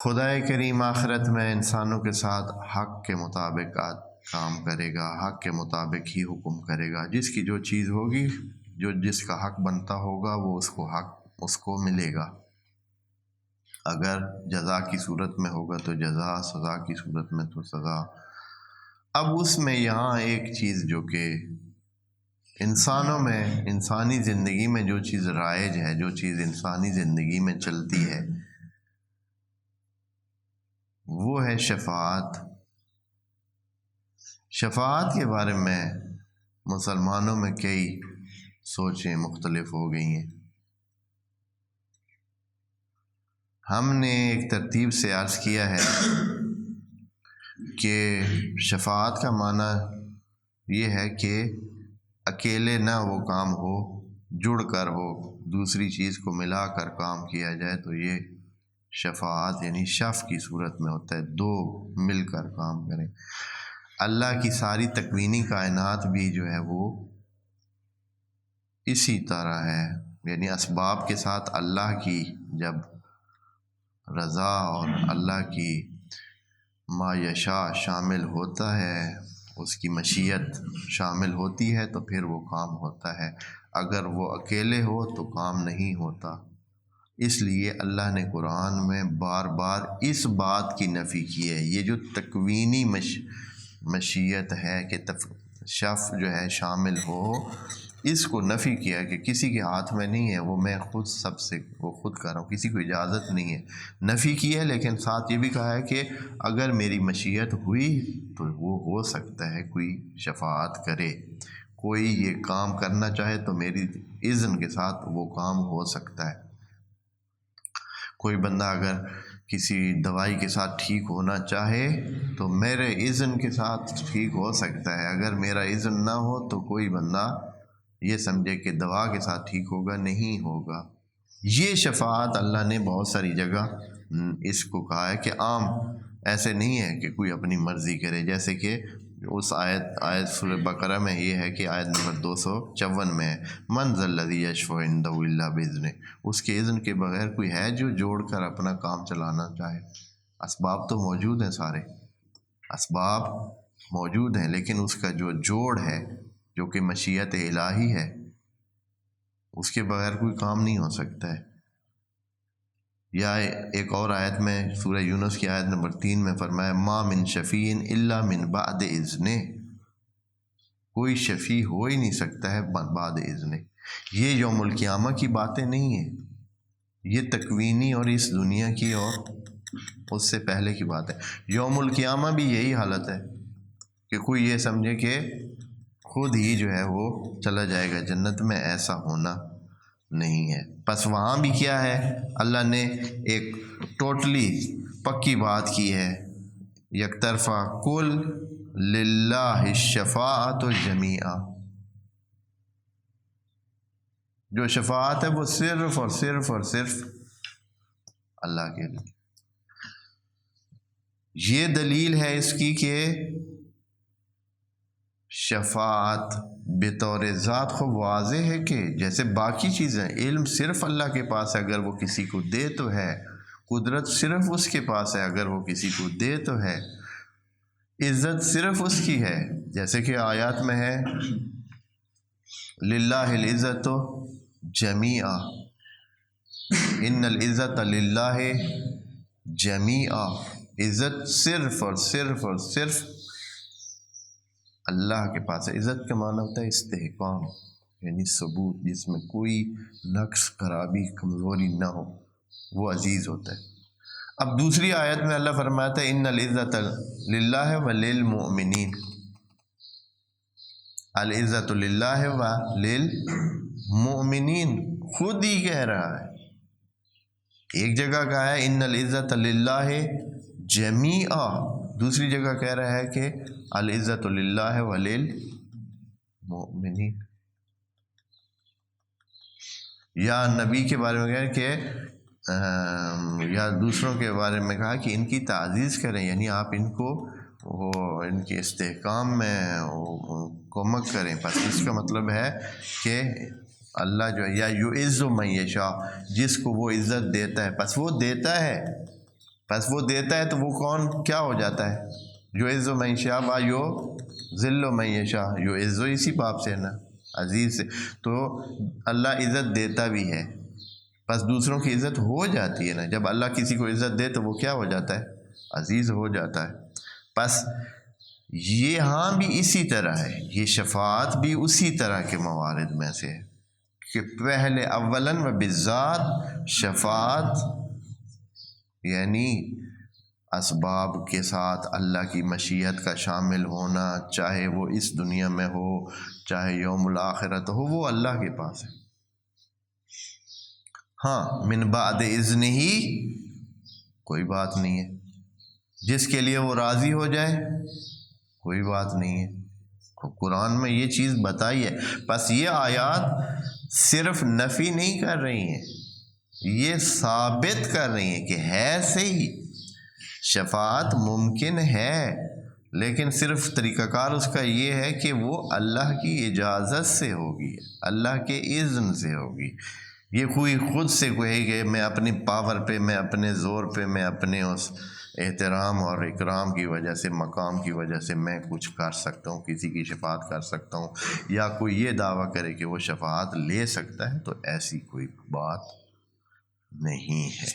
خدائے کریم آخرت میں انسانوں کے ساتھ حق کے مطابق کام کرے گا، حق کے مطابق ہی حکم کرے گا۔ جس کی جو چیز ہوگی، جس کا حق بنتا ہوگا، وہ اس کو ملے گا۔ اگر جزا کی صورت میں ہوگا تو جزا، سزا کی صورت میں تو سزا۔ اب اس میں یہاں ایک چیز جو کہ انسانوں میں، انسانی زندگی میں جو چیز رائج ہے، جو چیز انسانی زندگی میں چلتی ہے، وہ ہے شفاعت۔ شفاعت کے بارے میں مسلمانوں میں کئی سوچیں مختلف ہو گئی ہیں۔ ہم نے ایک ترتیب سے عرض کیا ہے کہ شفاعت کا معنی یہ ہے کہ اکیلے نہ وہ کام ہو، جڑ کر ہو، دوسری چیز کو ملا کر کام کیا جائے، تو یہ شفاعت یعنی شف کی صورت میں ہوتا ہے، دو مل کر کام کریں۔ اللہ کی ساری تکوینی کائنات بھی جو ہے وہ اسی طرح ہے، یعنی اسباب کے ساتھ اللہ کی جب رضا اور اللہ کی ما یشاء شامل ہوتا ہے، اس کی مشیت شامل ہوتی ہے، تو پھر وہ کام ہوتا ہے۔ اگر وہ اکیلے ہو تو کام نہیں ہوتا۔ اس لیے اللہ نے قرآن میں بار بار اس بات کی نفی کی ہے۔ یہ جو تکوینی مشیت ہے کہ شف جو ہے شامل ہو، اس کو نفی کیا کہ کسی کے ہاتھ میں نہیں ہے، وہ میں خود سب سے وہ خود کر رہا ہوں، کسی کو اجازت نہیں ہے، نفی کی ہے۔ لیکن ساتھ یہ بھی کہا ہے کہ اگر میری مشیت ہوئی تو وہ ہو سکتا ہے کوئی شفاعت کرے، کوئی یہ کام کرنا چاہے تو میری اذن کے ساتھ وہ کام ہو سکتا ہے۔ کوئی بندہ اگر کسی دوائی کے ساتھ ٹھیک ہونا چاہے تو میرے اذن کے ساتھ ٹھیک ہو سکتا ہے۔ اگر میرا اذن نہ ہو تو کوئی بندہ یہ سمجھے کہ دوا کے ساتھ ٹھیک ہوگا، نہیں ہوگا۔ یہ شفاعت اللہ نے بہت ساری جگہ اس کو کہا ہے کہ عام، ایسے نہیں ہے کہ کوئی اپنی مرضی کرے۔ جیسے کہ اس آیت سورہ بقرہ میں یہ ہے کہ آیت نمبر 254 میں ہے، من ذا الذی یشفع عندہ الا باذنہ، اس کے اذن کے بغیر کوئی ہے جو جوڑ کر اپنا کام چلانا چاہے؟ اسباب تو موجود ہیں، سارے اسباب موجود ہیں، لیکن اس کا جو جوڑ ہے، جو کہ مشیت الہی ہے، اس کے بغیر کوئی کام نہیں ہو سکتا ہے۔ یا ایک اور آیت میں سورہ یونس کی آیت نمبر 3 میں فرمایا، ما من شفیع الا من بعد اذنہ، کوئی شفیع ہو ہی نہیں سکتا ہے بعد اذنہ۔ یہ یوم القیامہ کی باتیں نہیں ہیں، یہ تکوینی اور اس دنیا کی اور اس سے پہلے کی بات ہے۔ یوم القیامہ بھی یہی حالت ہے کہ کوئی یہ سمجھے کہ خود ہی جو ہے وہ چلا جائے گا جنت میں، ایسا ہونا نہیں ہے۔ پس وہاں بھی کیا ہے، اللہ نے ایک ٹوٹلی پکی بات کی ہے، یک طرفہ، کل للہ الشفاعۃ جمیعا، جو شفاعت ہے وہ صرف اور صرف اور صرف اللہ کے لیے۔ یہ دلیل ہے اس کی کہ شفاعت بطور ذات خود واضح ہے کہ جیسے باقی چیزیں، علم صرف اللہ کے پاس ہے اگر وہ کسی کو دے تو ہے، قدرت صرف اس کے پاس ہے اگر وہ کسی کو دے تو ہے، عزت صرف اس کی ہے، جیسے کہ آیات میں ہے للہ العزت جمیعا، ان العزت للہ جمیعا، عزت صرف اور صرف اور صرف اللہ کے پاس ہے۔ عزت کا معنی ہوتا ہے استحکام، یعنی ثبوت، جس میں کوئی نقص، خرابی، کمزوری نہ ہو، وہ عزیز ہوتا ہے۔ اب دوسری آیت میں اللہ فرماتا ہے ان العزت للہ وللمؤمنین، العزت للہ وللمؤمنین، خود ہی کہہ رہا ہے۔ ایک جگہ کہا ہے ان العزت للہ جمیعا، دوسری جگہ کہہ رہا ہے کہ العزت للہ وللمؤمنین۔ یا نبی کے بارے میں کہا کہ یا دوسروں کے بارے میں کہا کہ ان کی تعزیز کریں، یعنی آپ ان کو ان کے استحکام میں کومک کریں۔ پس اس کا مطلب ہے کہ اللہ جو یا یعز من یشاء، جس کو وہ عزت دیتا ہے، پس وہ دیتا ہے، بس وہ دیتا ہے تو وہ کون کیا ہو جاتا ہے؟ جو عز و معیشہ با یو ذل و معیشہ، یو عز و اسی باب سے ہے نا، عزیز سے، تو اللہ عزت دیتا بھی ہے، بس دوسروں کی عزت ہو جاتی ہے نا، جب اللہ کسی کو عزت دے تو وہ کیا ہو جاتا ہے؟ عزیز ہو جاتا ہے۔ بس یہ ہاں بھی اسی طرح ہے، یہ شفاعت بھی اسی طرح کے موارد میں سے ہے کہ پہلے اولاً و بالذات شفاعت یعنی اسباب کے ساتھ اللہ کی مشیت کا شامل ہونا، چاہے وہ اس دنیا میں ہو چاہے یوم الآخرت ہو، وہ اللہ کے پاس ہے۔ ہاں من بعد اذن ہی کوئی بات نہیں ہے، جس کے لیے وہ راضی ہو جائے کوئی بات نہیں ہے۔ قرآن میں یہ چیز بتائی ہے، بس یہ آیات صرف نفی نہیں کر رہی ہیں، یہ ثابت کر رہی ہیں کہ ہے صحیح، شفاعت ممکن ہے، لیکن صرف طریقہ کار اس کا یہ ہے کہ وہ اللہ کی اجازت سے ہوگی، اللہ کے اذن سے ہوگی۔ یہ کوئی خود سے کہے کہ میں اپنی پاور پہ، میں اپنے زور پہ، میں اپنے اس احترام اور اکرام کی وجہ سے، مقام کی وجہ سے میں کچھ کر سکتا ہوں، کسی کی شفاعت کر سکتا ہوں، یا کوئی یہ دعویٰ کرے کہ وہ شفاعت لے سکتا ہے، تو ایسی کوئی بات نہیں ہے۔